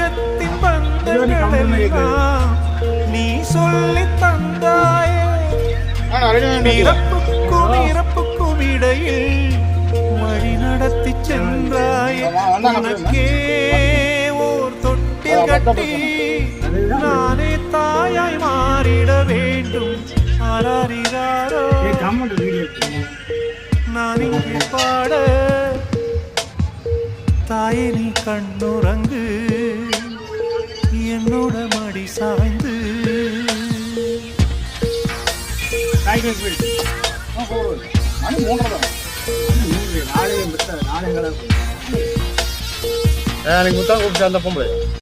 உலகத்தின் பந்தங்களெல்லாம் நீ சொல்லி தந்தாயே. பிறப்புக்கும் இறப்புக்கும் இடையில் வழி நடத்தி சென்றாயே. உனக்கே ஓர் தொட்டில் கட்டி நானே தாயாய் மாறிட வேண்டும். ஆராரிராரோ நான் இங்கே பாட தாயே நீ கண்ணுறங்கு என்னோட மடி சாய்ந்து. எனக்கு முத்தான் கூப்பிட்டு அந்த பொம்பளை